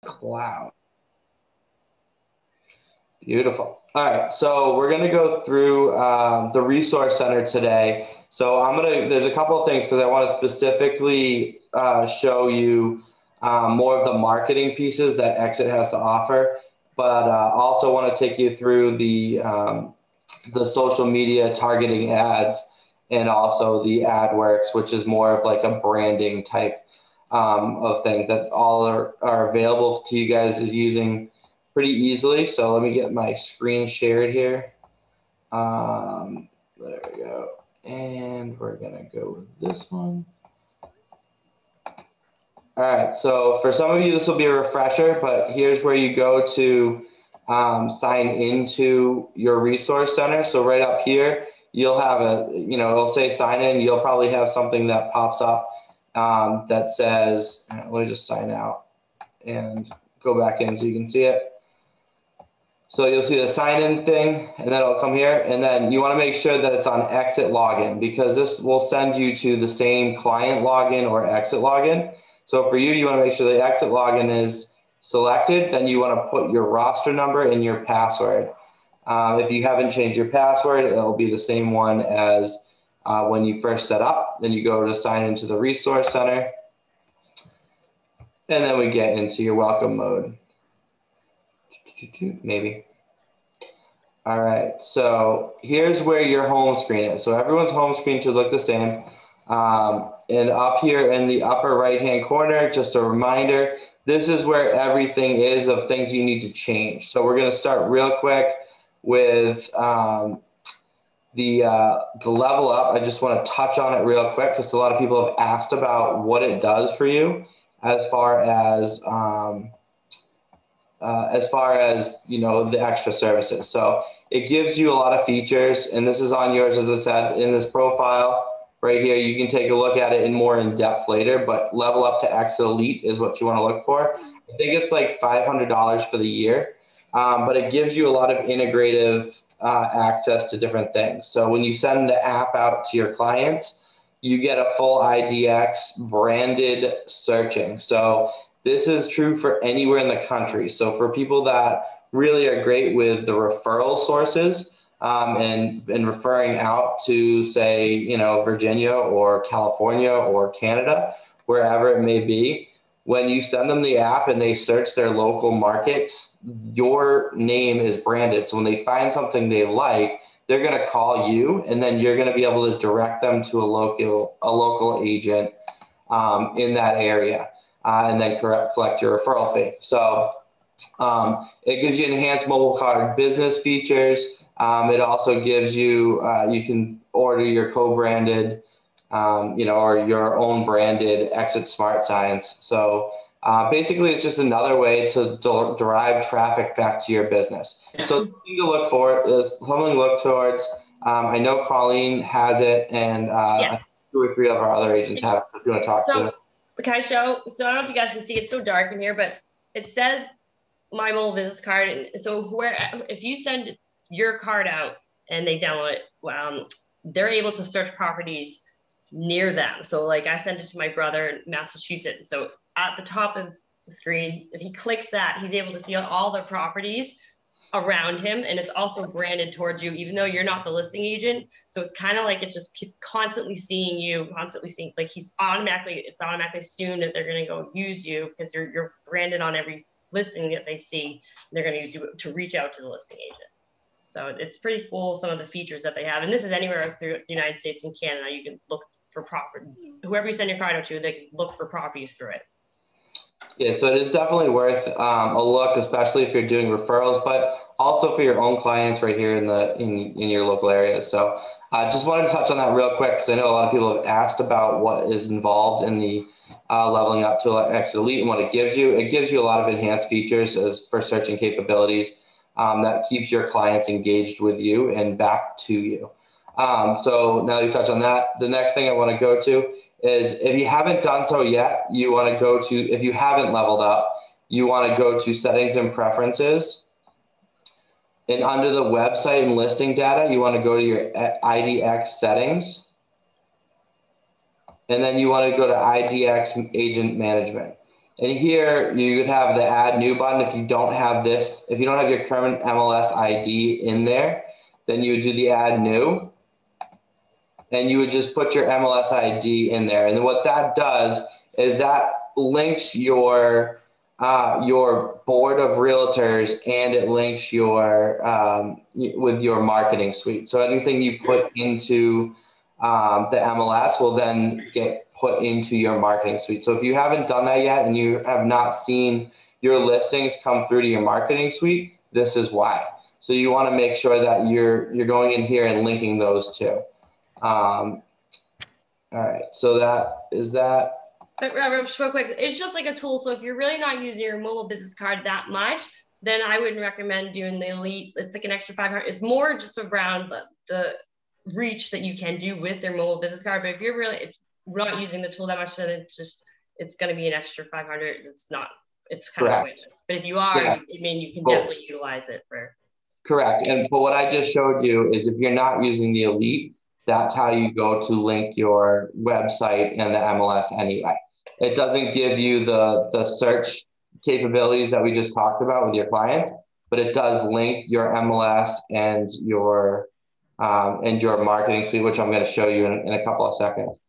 Cloud. Beautiful. All right, so we're gonna go through the Resource Center today. So there's a couple of things because I want to specifically show you more of the marketing pieces that Exit has to offer, but also want to take you through the social media targeting ads and also the AdWorks, which is more of like a branding type of thing that all are available to you guys is using pretty easily. So let me get my screen shared here. There we go. And we're going to go with this one. All right. So for some of you, this will be a refresher, but here's where you go to sign into your Resource Center. So right up here, you'll have it'll say sign in. You'll probably have something that pops up that says, let me just sign out and go back in so you can see it. So you'll see the sign in thing and then it'll come here, and then you want to make sure that it's on Exit login because this will send you to the same client login or Exit login. So for you, you want to make sure the Exit login is selected. Then you want to put your roster number and your password. If you haven't changed your password, it'll be the same one as when you first set up. Then you go to sign into the Resource Center. And then we get into your welcome mode. Maybe. All right, so here's where your home screen is. So everyone's home screen should look the same. And up here in the upper right-hand corner, just a reminder, this is where everything is of things you need to change. So we're gonna start real quick with the level up. I just wanna touch on it real quick because a lot of people have asked about what it does for you as far as the extra services. So it gives you a lot of features, and this is on yours, as I said, in this profile right here. You can take a look at it in more in depth later, but level up to Exit Elite is what you want to look for. I think it's like $500 for the year, but it gives you a lot of integrative access to different things. So when you send the app out to your clients, you get a full IDX branded searching. So this is true for anywhere in the country. So for people that really are great with the referral sources and referring out to, say, Virginia or California or Canada, wherever it may be, when you send them the app and they search their local markets, your name is branded. So when they find something they like, they're going to call you, and then you're going to be able to direct them to a local agent in that area. And then collect your referral fee. So it gives you enhanced mobile card business features. It also gives you, you can order your co-branded, or your own branded Exit Smart Signs. So basically it's just another way to derive traffic back to your business. So something to look for is something to look towards. I know Colleen has it, and Yeah. 2 or 3 of our other agents have it. So if you want to talk to it. Can I show? So I don't know if you guys can see, it's so dark in here, but it says my mobile business card. And so if you send your card out and they download it, they're able to search properties near them. So like I sent it to my brother in Massachusetts. So at the top of the screen, if he clicks that, he's able to see all the properties around him, and it's also branded towards you, even though you're not the listing agent. So it's kind of like it's constantly seeing you, like it's automatically assumed that they're going to go use you because you're branded on every listing that they see. They're going to use you to reach out to the listing agent. So it's pretty cool, some of the features that they have. And this is anywhere through the United States and Canada. You can look for property. Whoever you send your card out to, they can look for properties through it. Yeah, so it is definitely worth a look, especially if you're doing referrals, but also for your own clients right here in your local area. So I just wanted to touch on that real quick because I know a lot of people have asked about what is involved in the leveling up to Exit Elite and what it gives you. It gives you a lot of enhanced features for searching capabilities that keeps your clients engaged with you and back to you. So now you touch on that. The next thing I want to go to is, if you haven't done so yet, you want to go to, if you haven't leveled up, you want to go to Settings and Preferences. And under the website and listing data, you want to go to your IDX settings. And then you want to go to IDX Agent Management. And here you would have the add new button. If you don't have this, if you don't have your current MLS ID in there, then you would do the add new. And you would just put your MLS ID in there. And then what that does is that links your board of realtors, and it links your with your marketing suite. So anything you put into the MLS will then get put into your marketing suite. So if you haven't done that yet and you have not seen your listings come through to your marketing suite, this is why. So you want to make sure that you're going in here and linking those two. All right, so that is that. But Robert, just real quick, it's just like a tool. So if you're really not using your mobile business card that much, then I wouldn't recommend doing the Elite. It's like an extra 500. It's more just around the reach that you can do with their mobile business card. But if you're not using the tool that much, then it's going to be an extra 500. It's kind of pointless. But if you are, I mean, you can definitely utilize it for. Correct. But what I just showed you is if you're not using the Elite, that's how you go to link your website and the MLS anyway. It doesn't give you the search capabilities that we just talked about with your clients, but it does link your MLS and your marketing suite, which I'm going to show you in a couple of seconds.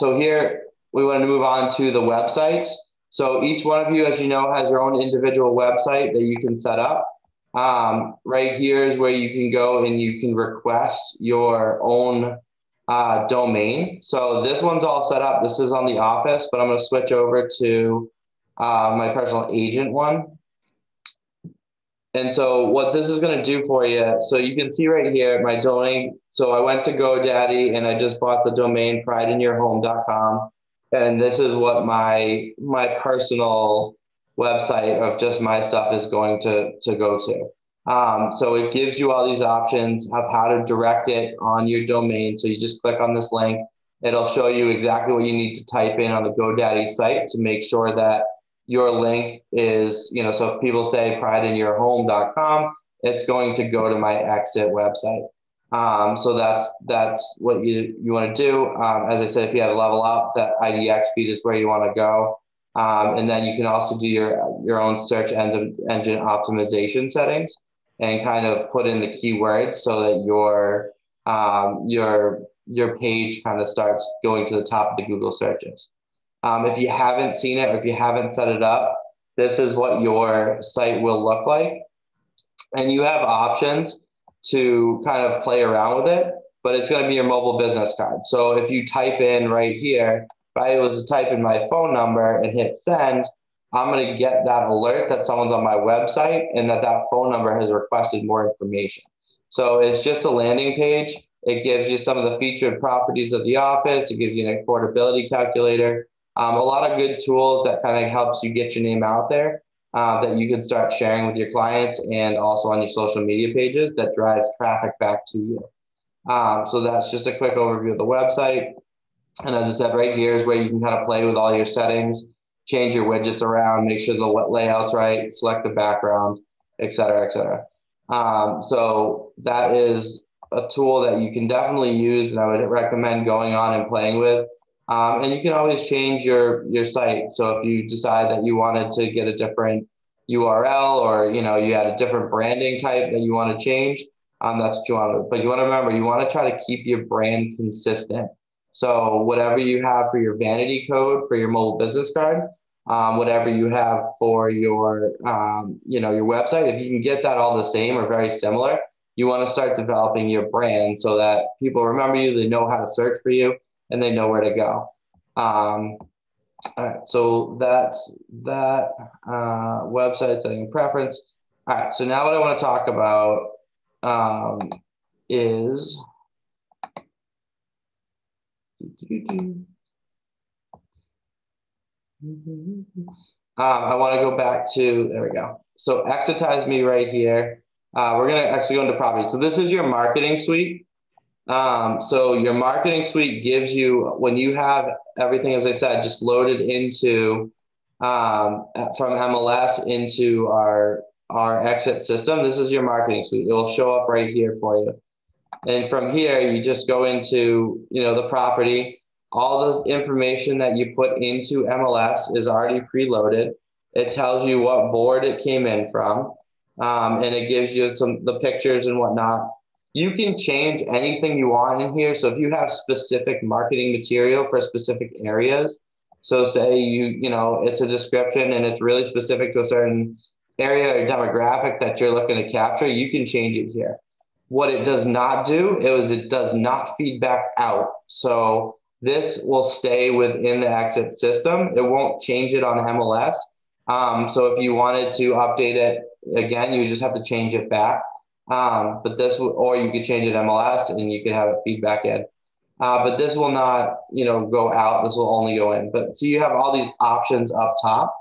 So here we want to move on to the websites. So each one of you, as you know, has your own individual website that you can set up. Right here is where you can go and you can request your own domain. So this one's all set up. This is on the office, but I'm going to switch over to my personal agent one. And so what this is going to do for you, so you can see right here, my domain. So I went to GoDaddy and I just bought the domain prideinyourhome.com. And this is what my personal website of just my stuff is going to go to. So it gives you all these options of how to direct it on your domain. So you just click on this link. It'll show you exactly what you need to type in on the GoDaddy site to make sure that your link is, so if people say prideinyourhome.com, it's going to go to my exit website. So that's what you want to do. As I said, if you have a level up, that IDX feed is where you want to go. And then you can also do your own search engine optimization settings and kind of put in the keywords so that your page kind of starts going to the top of the Google searches. If you haven't seen it or if you haven't set it up, this is what your site will look like. And you have options to kind of play around with it, but it's going to be your mobile business card. So if you type in right here, if I was to type in my phone number and hit send, I'm going to get that alert that someone's on my website and that phone number has requested more information. So it's just a landing page. It gives you some of the featured properties of the office. It gives you an affordability calculator. A lot of good tools that kind of helps you get your name out there that you can start sharing with your clients and also on your social media pages that drives traffic back to you. So that's just a quick overview of the website. And as I said, right here is where you can kind of play with all your settings, change your widgets around, make sure the layout's right, select the background, et cetera, et cetera. So that is a tool that you can definitely use and I would recommend going on and playing with. And you can always change your site. So if you decide that you wanted to get a different URL or, you had a different branding type that you want to change, that's what you want to, but you want to remember, you want to try to keep your brand consistent. So whatever you have for your vanity code for your mobile business card, whatever you have for your, your website, if you can get that all the same or very similar, you want to start developing your brand so that people remember you, they know how to search for you, and they know where to go. All right, so that's that website setting preference. All right, so now what I want to talk about is I want to go back to, there we go. So Exitize Me right here. We're going to actually go into property. So this is your marketing suite. So your marketing suite gives you, when you have everything, as I said, just loaded into, from MLS into our exit system, this is your marketing suite. It will show up right here for you. And from here, you just go into, the property. All the information that you put into MLS is already preloaded. It tells you what board it came in from, and it gives you the pictures and whatnot. You can change anything you want in here. So if you have specific marketing material for specific areas, so say it's a description and it's really specific to a certain area or demographic that you're looking to capture, you can change it here. What it does not do is it does not feed back out. So this will stay within the exit system. It won't change it on MLS. So if you wanted to update it again, you just have to change it back. But or you could change it MLS and you could have it feedback in. But this will not, go out. This will only go in. But so you have all these options up top.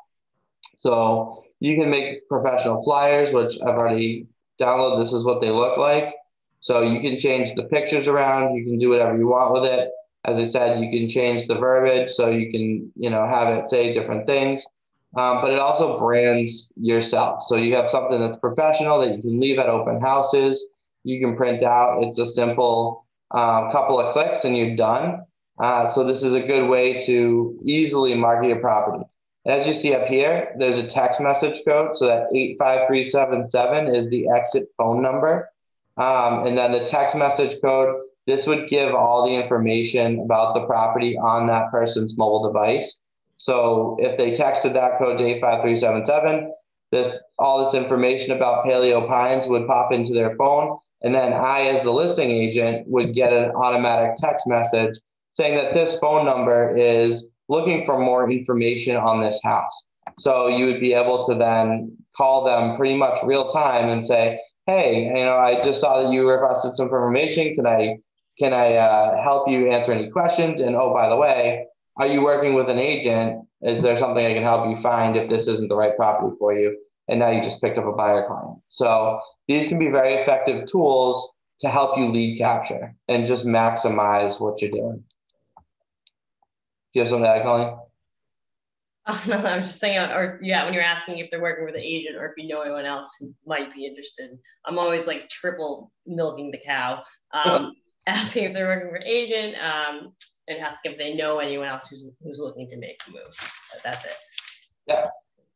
So you can make professional flyers, which I've already downloaded. This is what they look like. So you can change the pictures around. You can do whatever you want with it. As I said, you can change the verbiage. So you can, have it say different things. But it also brands yourself. So you have something that's professional that you can leave at open houses. You can print out. It's a simple couple of clicks and you're done. So this is a good way to easily market your property. As you see up here, there's a text message code. So that 85377 is the exit phone number. And then the text message code, this would give all the information about the property on that person's mobile device. So if they texted that code to 85377, all this information about Paleo Pines would pop into their phone. And then I, as the listing agent, would get an automatic text message saying that this phone number is looking for more information on this house. So you would be able to then call them pretty much real time and say, hey, I just saw that you requested some information. Can I help you answer any questions? And oh, by the way, are you working with an agent? Is there something I can help you find if this isn't the right property for you? And now you just picked up a buyer client. So these can be very effective tools to help you lead capture and just maximize what you're doing. Do you have something to add, Colleen? No, I'm just saying, when you're asking if they're working with an agent or if you know anyone else who might be interested, I'm always like triple milking the cow, asking if they're working for an agent, and ask if they know anyone else who's looking to make a move. But that's it. Yep.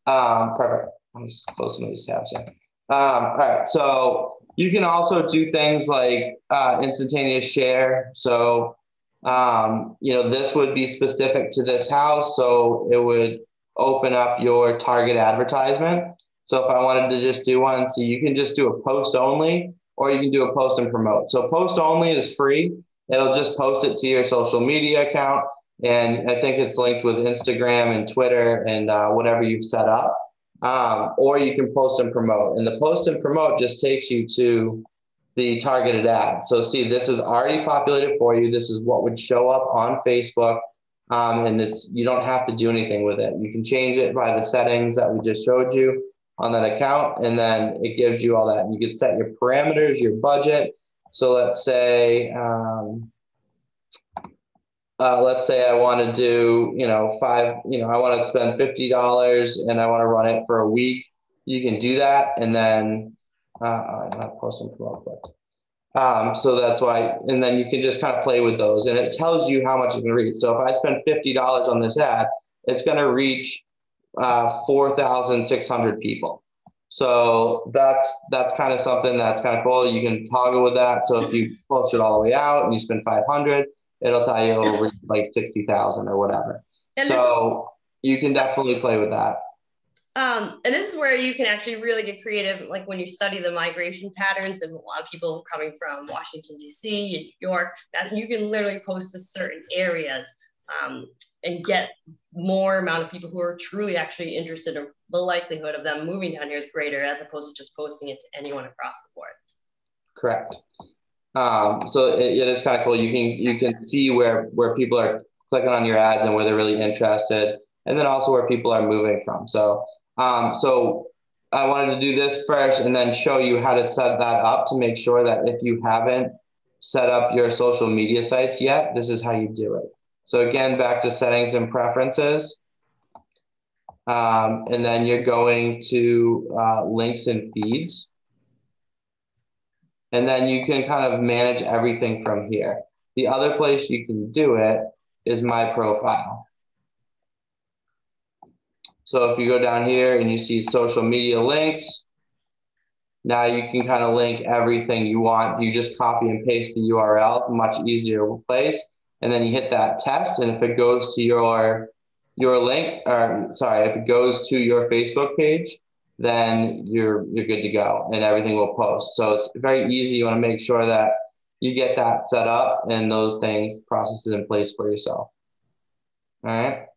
Perfect. I'm just closing these tabs here. All right. So you can also do things like instantaneous share. So this would be specific to this house. So it would open up your target advertisement. So if I wanted to just do one, so you can just do a post only, or you can do a post and promote. So post only is free. It'll just post it to your social media account. And I think it's linked with Instagram and Twitter and whatever you've set up. Or you can post and promote. And the post and promote just takes you to the targeted ad. So see, this is already populated for you. This is what would show up on Facebook. And you don't have to do anything with it. You can change it by the settings that we just showed you on that account. And then it gives you all that. You can set your parameters, your budget. So let's say I want to do, I want to spend $50 and I want to run it for a week. You can do that. And then not post and promote, but so that's why, and then you can just kind of play with those and it tells you how much it's going to reach. So if I spend $50 on this ad, it's going to reach 4,600 people. So that's kind of something that's kind of cool. You can toggle with that. So if you post it all the way out and you spend 500, it'll tell you it'll reach like 60,000 or whatever. And so you can definitely play with that. And this is where you can actually really get creative, like when you study the migration patterns, and a lot of people coming from Washington, D.C., and New York, that you can literally post to certain areas and get more amount of people who are truly actually interested, in the likelihood of them moving down here is greater as opposed to just posting it to anyone across the board. Correct. So it is kind of cool. You can see where people are clicking on your ads and where they're really interested, and then also where people are moving from. So I wanted to do this first and then show you how to set that up to make sure that if you haven't set up your social media sites yet, this is how you do it. So again, back to settings and preferences. And then you're going to links and feeds. And then you can kind of manage everything from here. The other place you can do it is my profile. So if you go down here and you see social media links, now you can kind of link everything you want. You just copy and paste the URL, much easier place. And then you hit that test. And if it goes to your link, or sorry, if it goes to your Facebook page, then you're good to go and everything will post. So it's very easy. You want to make sure that you get that set up and those things, processes in place for yourself. All right.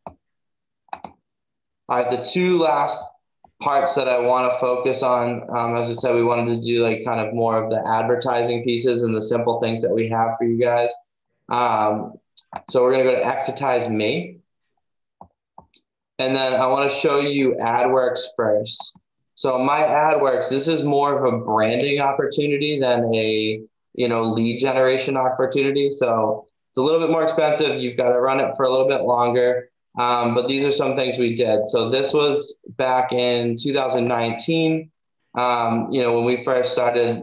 All right, the two last parts that I want to focus on, as I said, we wanted to do like kind of more of the advertising pieces and the simple things that we have for you guys. So we're going to go to Exitize Me. And then I want to show you AdWorks first. So my AdWorks, this is more of a branding opportunity than a, lead generation opportunity. So it's a little bit more expensive. You've got to run it for a little bit longer. But these are some things we did. So this was back in 2019, when we first started,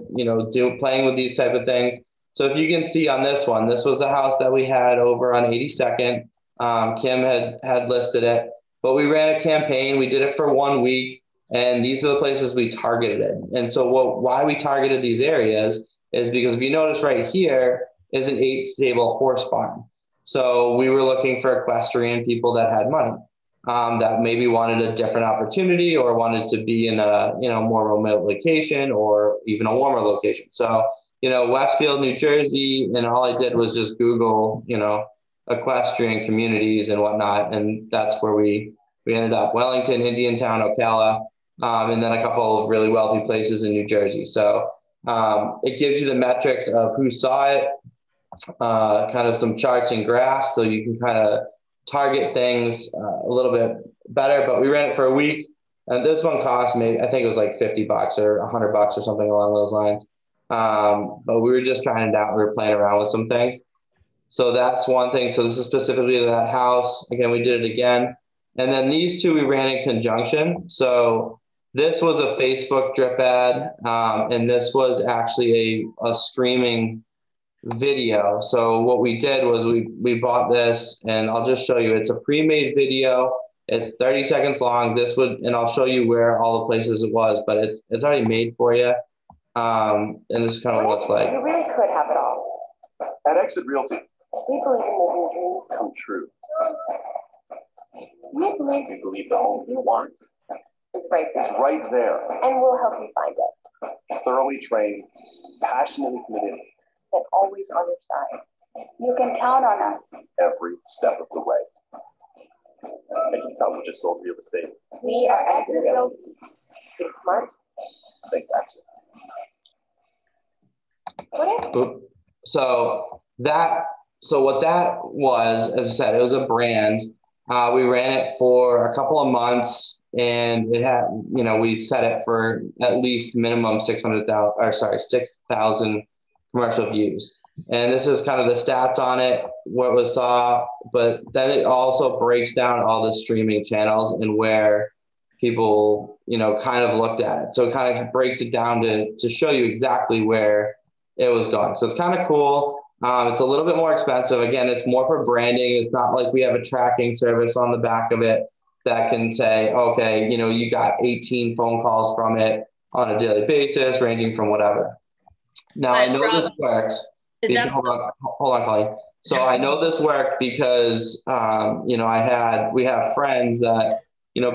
playing with these type of things. So if you can see on this one, this was a house that we had over on 82nd. Kim had listed it, but we ran a campaign. We did it for 1 week, and these are the places we targeted. And so why we targeted these areas is because if you notice right here is an 8-stable horse farm. So we were looking for equestrian people that had money, that maybe wanted a different opportunity or wanted to be in a, more remote location or even a warmer location. So, Westfield, New Jersey, and all I did was just Google, equestrian communities and whatnot. And that's where we ended up: Wellington, Indiantown, Ocala, and then a couple of really wealthy places in New Jersey. So it gives you the metrics of who saw it, kind of some charts and graphs, so you can kind of target things a little bit better. But we ran it for a week, and this one cost me, I think it was like $50 or $100 or something along those lines. But we were just trying it out. We were playing around with some things. So that's one thing. So this is specifically to that house. Again, we did it again. And then these two we ran in conjunction. So this was a Facebook drip ad, and this was actually a streaming video. So what we did was we bought this, and I'll just show you. It's a pre-made video. It's 30 seconds long. And I'll show you where all the places it was, but it's already made for you. And this is kind of what it looks like. You really could have it all. At Exit Realty, we believe in making dreams come true. We believe the home you want. It's right there. It's right there. And we'll help you find it. Thoroughly trained, passionately committed, and always on your side. You can count on us every step of the way. I can tell we just sold real estate. We are Exit Realty. Think smart. Think exit. So what that was, as I said, it was a brand. We ran it for a couple of months, and it had, we set it for at least minimum 6,000 commercial views. And this is kind of the stats on it, what was saw, but then it also breaks down all the streaming channels and where people, kind of looked at it. So it kind of breaks it down to show you exactly where it was going. So it's kind of cool. It's a little bit more expensive. Again, it's more for branding. It's not like we have a tracking service on the back of it that can say, okay, you got 18 phone calls from it on a daily basis, ranging from whatever. Now, I know this works. Hold on, Colleen. So I know this worked because, we have friends that,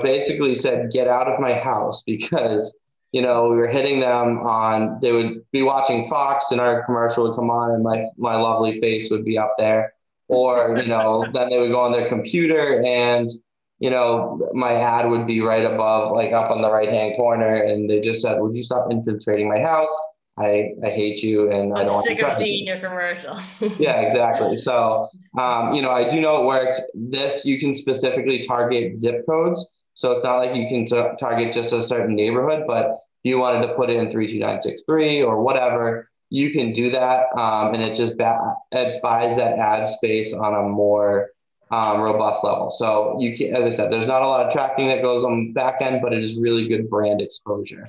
basically said, get out of my house, because, we were hitting them on, they would be watching Fox and our commercial would come on and my lovely face would be up there. Or, then they would go on their computer and, my ad would be right above, like up on the right-hand corner. And they just said, would you stop infiltrating my house? I hate you, and I don't want to. I'm sick of seeing your commercial. Yeah, exactly. So, I do know it worked. This, you can specifically target zip codes. So it's not like you can target just a certain neighborhood, but if you wanted to put in 32963 or whatever, you can do that. And it just it buys that ad space on a more robust level. So you can, as I said, there's not a lot of tracking that goes on the back end, but it is really good brand exposure.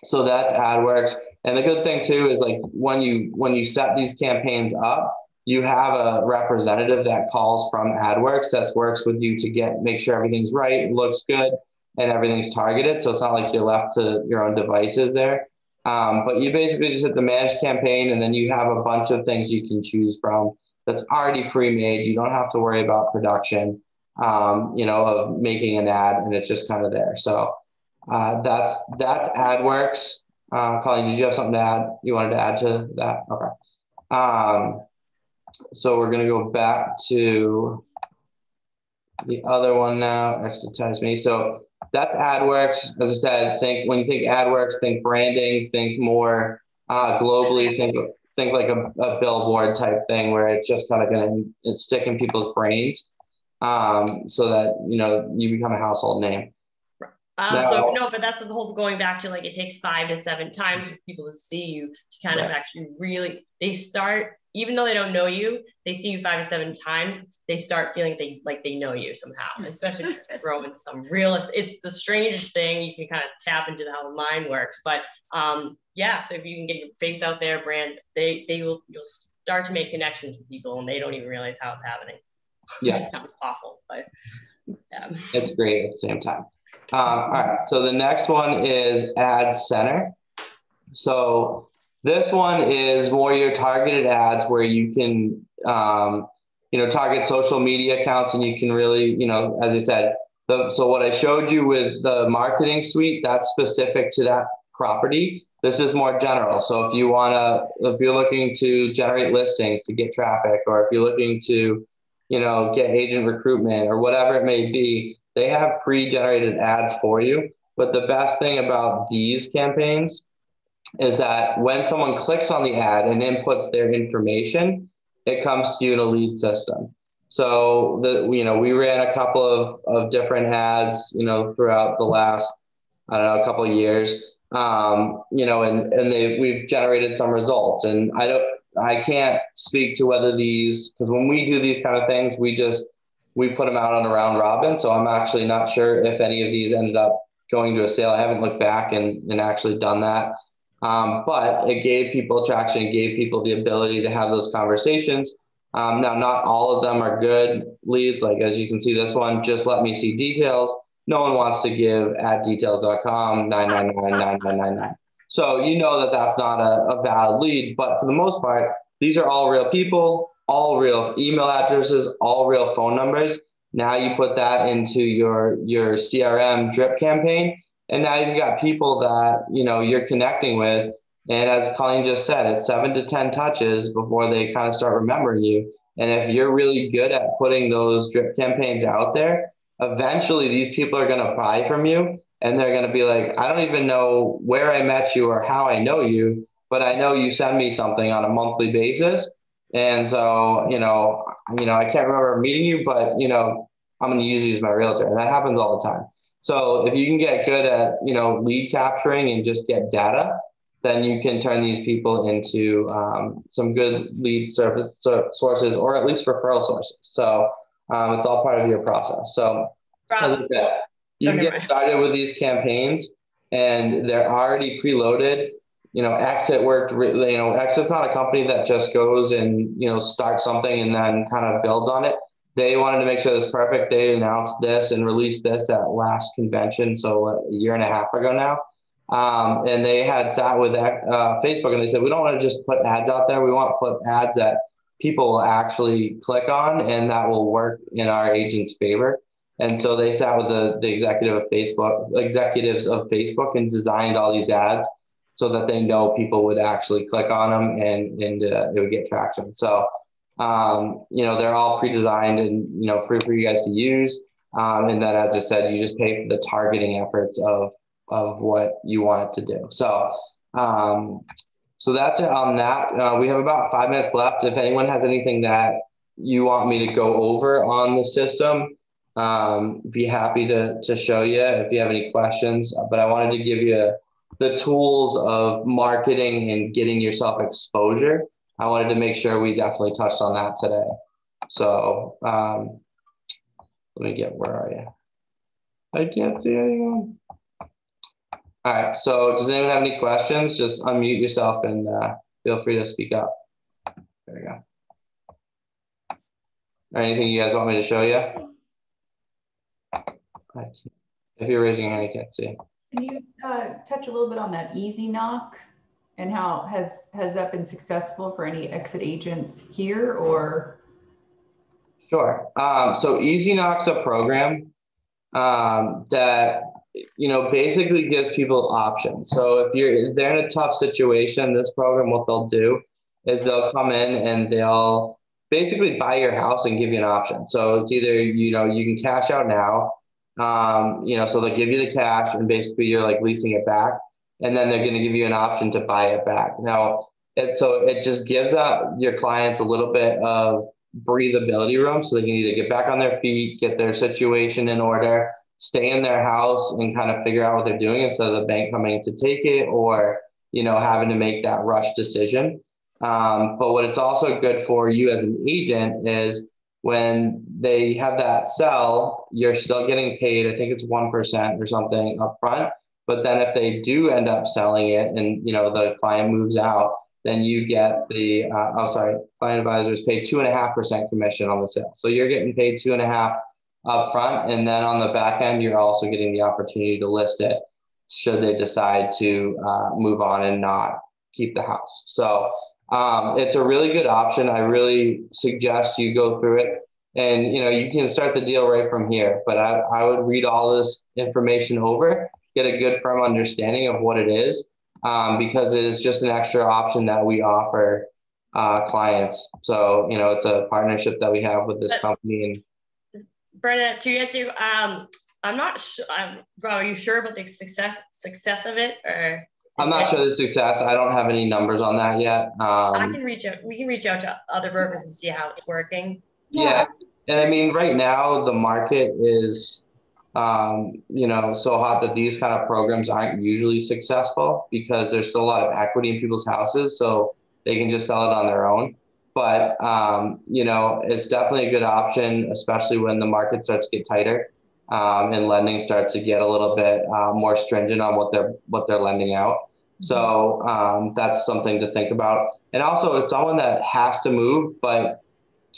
So that's AdWorks. And the good thing too is, like, when you set these campaigns up, you have a representative that calls from AdWorks that works with you to make sure everything's right, looks good, and everything's targeted. So it's not like you're left to your own devices there. But you basically just hit the manage campaign, and then you have a bunch of things you can choose from that's already pre-made. You don't have to worry about production, of making an ad, and it's just kind of there. So that's AdWorks. Colleen, did you have something to add? You wanted to add to that? Okay. So we're going to go back to the other one now. Exercise me. So that's AdWorks. As I said, when you think AdWorks, think branding, think more globally, think like a billboard type thing where it's just kind of going to stick in people's brains, so that you become a household name. So no, but that's the whole going back to, like, it takes 5 to 7 times for people to see you to kind of actually really, they start, even though they don't know you, they see you 5 to 7 times, they start feeling they know you somehow, especially if you throw in some realist. It's the strangest thing. You can kind of tap into how the mind works, but yeah. So if you can get your face out there, brand, you'll start to make connections with people, and they don't even realize how it's happening. Yeah, it just sounds awful, but yeah, it's great at the same time. All right, so the next one is Ad Center. So this one is more your targeted ads where you can, target social media accounts, and you can really, as you said, so what I showed you with the marketing suite, that's specific to that property. This is more general. So if you're looking to generate listings to get traffic, or if you're looking to, get agent recruitment or whatever it may be, they have pre-generated ads for you. But the best thing about these campaigns is that when someone clicks on the ad and inputs their information, it comes to you in a lead system. So we ran a couple of different ads, throughout the last, a couple of years, and we've generated some results. And I can't speak to whether these, because when we do these kind of things, we put them out on a round robin. So I'm actually not sure if any of these ended up going to a sale. I haven't looked back and actually done that. But it gave people traction, it gave people the ability to have those conversations. Now, not all of them are good leads. Like, as you can see, this one, just let me see details. No one wants to give @details.com 9999999. So that's not a valid lead, but for the most part, these are all real people, all real email addresses, all real phone numbers. Now you put that into your CRM drip campaign, and now you've got people that you're connecting with. And as Colleen just said, it's 7 to 10 touches before they kind of start remembering you. And if you're really good at putting those drip campaigns out there, eventually these people are going to buy from you, and they're going to be like, I don't even know where I met you or how I know you, but I know you send me something on a monthly basis. And so, I can't remember meeting you, but, I'm going to use you as my realtor. And that happens all the time. So if you can get good at, lead capturing and just get data, then you can turn these people into some good lead sources, or at least referral sources. So it's all part of your process. So as I said, you can get started with these campaigns, and they're already preloaded. Exit worked. Exit's not a company that just goes and starts something and then kind of builds on it. They wanted to make sure it was perfect. They announced this and released this at last convention, so a year and a half ago now. And they had sat with Facebook, and they said, we don't want to just put ads out there. We want to put ads that people will actually click on, and that will work in our agent's favor. And so they sat with the executives of Facebook and designed all these ads so that they know people would actually click on them, and it would get traction. So, they're all pre-designed and, free for you guys to use. And then, as I said, you just pay for the targeting efforts of what you want it to do. So, so that's it on that. We have about 5 minutes left. If anyone has anything that you want me to go over on the system, be happy to show you if you have any questions. But I wanted to give you the tools of marketing and getting yourself exposure. I wanted to make sure we definitely touched on that today. So let me where are you? I can't see anyone. All right, so does anyone have any questions? Just unmute yourself and feel free to speak up. There we go. or anything you guys want me to show you? If you're raising your hand, I can't see. Can you touch a little bit on that Easy Knock and how has that been successful for any exit agents here or? Sure. So Easy Knock's a program that, you know, basically gives people options. So if they're in a tough situation, this program, what they'll do is they'll come in and they'll basically buy your house and give you an option. So it's either, you know, you can cash out now, you know, so they'll give you the cash and basically you're like leasing it back. And then they're going to give you an option to buy it back. Now, so it just gives your clients a little bit of breathability room so they can either get back on their feet, get their situation in order, stay in their house and kind of figure out what they're doing instead of the bank coming to take it or, you know, having to make that rush decision. But what it's also good for you as an agent is when they have that sell, you're still getting paid. I think it's 1% or something up front. But then if they do end up selling it and, you know, the client moves out, then you get the, client advisors pay 2.5% commission on the sale. So you're getting paid 2.5% up front. And then on the back end, you're also getting the opportunity to list it should they decide to move on and not keep the house. So it's a really good option. I really suggest you go through it. And, you know, you can start the deal right from here. But I would read all this information over, get a good firm understanding of what it is, because it is just an extra option that we offer clients. So, you know, it's a partnership that we have with this company. And Brenna, to answer you, I'm not sure. Are you sure about the success of it, or? I'm not sure the success. I don't have any numbers on that yet. I can reach out. We can reach out to other brokers and see how it's working. Yeah, and I mean, right now the market is, you know, so hot that these kind of programs aren't usually successful because there's still a lot of equity in people's houses, so they can just sell it on their own. But you know, it's definitely a good option, especially when the market starts to get tighter and lending starts to get a little bit more stringent on what they're lending out. So that's something to think about. And also, it's someone that has to move but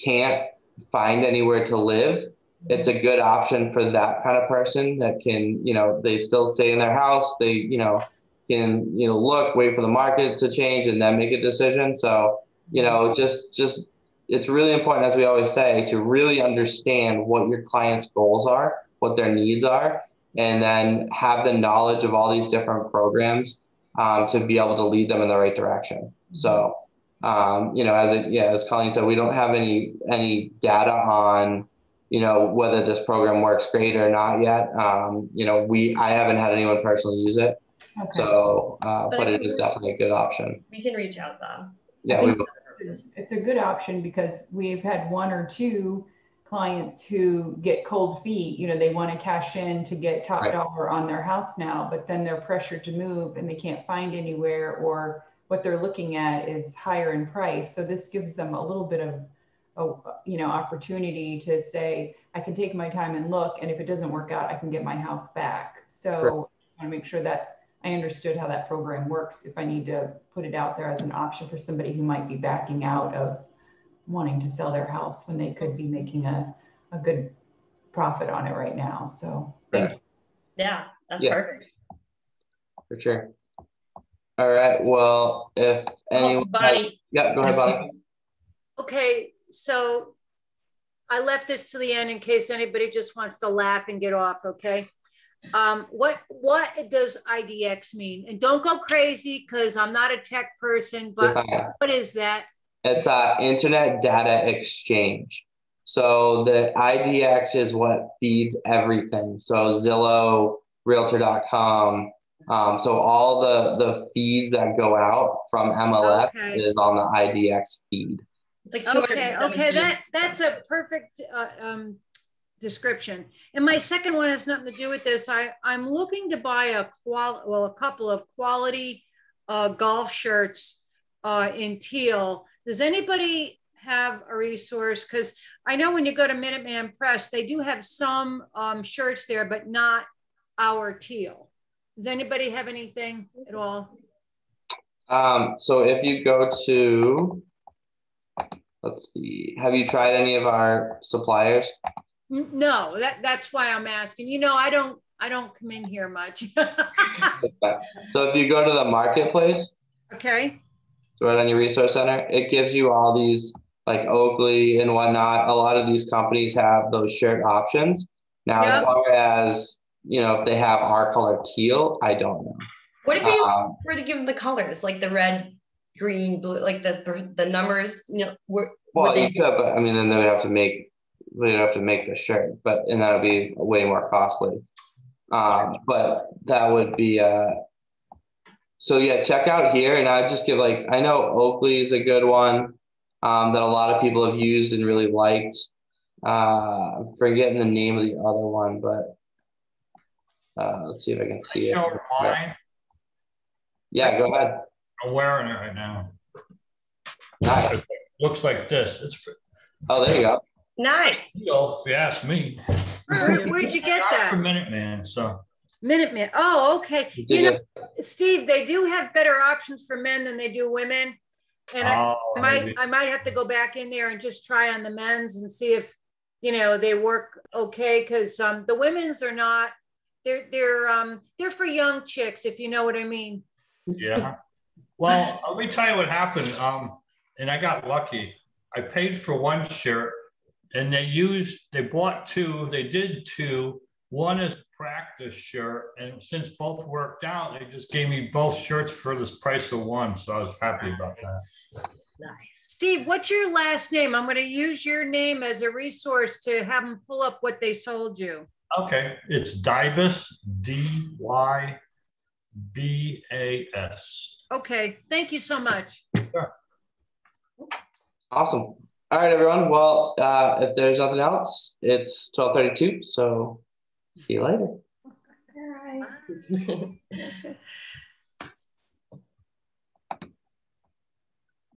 can't find anywhere to live. It's a good option for that kind of person that can, you know, they still stay in their house. They, you know, can, you know, look, wait for the market to change and then make a decision. So, you know, just it's really important, as we always say, to really understand what your client's goals are, what their needs are, and then have the knowledge of all these different programs to be able to lead them in the right direction. So, you know, as Colleen said, we don't have any data on, you know, whether this program works great or not yet. You know, I haven't had anyone personally use it. Okay. So, but it is definitely a good option. We can reach out though. Yeah, it's a good option because we've had 1 or 2 clients who get cold feet. You know, they want to cash in to get top dollar on their house now, but then they're pressured to move and they can't find anywhere, or what they're looking at is higher in price. So this gives them a little bit of, you know, opportunity to say, I can take my time and look, and if it doesn't work out, I can get my house back. So I want to make sure that I understood how that program works if I need to put it out there as an option for somebody who might be backing out of wanting to sell their house when they could be making a good profit on it right now. So yeah, that's perfect. For sure. All right. Well, if anyone go ahead, Bonnie. Okay, so I left this to the end in case anybody just wants to laugh and get off. Okay. What does IDX mean? And don't go crazy because I'm not a tech person, but what is that? It's Internet Data Exchange. So the IDX is what feeds everything. So Zillow, Realtor.com. So all the feeds that go out from MLS is on the IDX feed. It's like okay. That's a perfect description. And my second one has nothing to do with this. I'm looking to buy a couple of quality golf shirts in teal. Does anybody have a resource? Because I know when you go to Minuteman Press, they do have some shirts there, but not our teal. Does anybody have anything at all? So if you go to let's see. Have you tried any of our suppliers? No, that's why I'm asking. You know, I don't come in here much. Okay. So if you go to the marketplace, Okay. so right on your resource center, it gives you all these like Oakley and whatnot. A lot of these companies have those shirt options. Now, Yeah. as far as, you know, if they have our color teal, I don't know. What if you were to give them the colors, like the red, green, blue, like the numbers? You know, well, you could, but I mean, then they would have to make the shirt, and that would be way more costly. But that would be so yeah, check out here, and I'd just give like, I know Oakley is a good one that a lot of people have used and really liked. I'm forgetting the name of the other one, but let's see if I can see it. Show mine. Yeah, go ahead. I'm wearing it right now. Nice. It looks like this. It's Oh, there you go. Nice. if you ask me. Where'd you get that? Minuteman, so. Minuteman. Oh, okay. You know, Steve, they do have better options for men than they do women. And I might have to go back in there and just try on the men's and see if, you know, they work okay. Because the women's are not. They're for young chicks, if you know what I mean. Yeah. Well, let me tell you what happened. And I got lucky. I paid for one shirt, and they bought two. They did two. One is practice shirt, and since both worked out, they just gave me both shirts for this price of one. So I was happy about that. Nice. Steve, what's your last name? I'm going to use your name as a resource to have them pull up what they sold you. Okay, it's Dybas, Dybas. Okay, thank you so much. Sure. Awesome. All right, everyone. Well, if there's nothing else, it's 12:32. So see you later. Bye.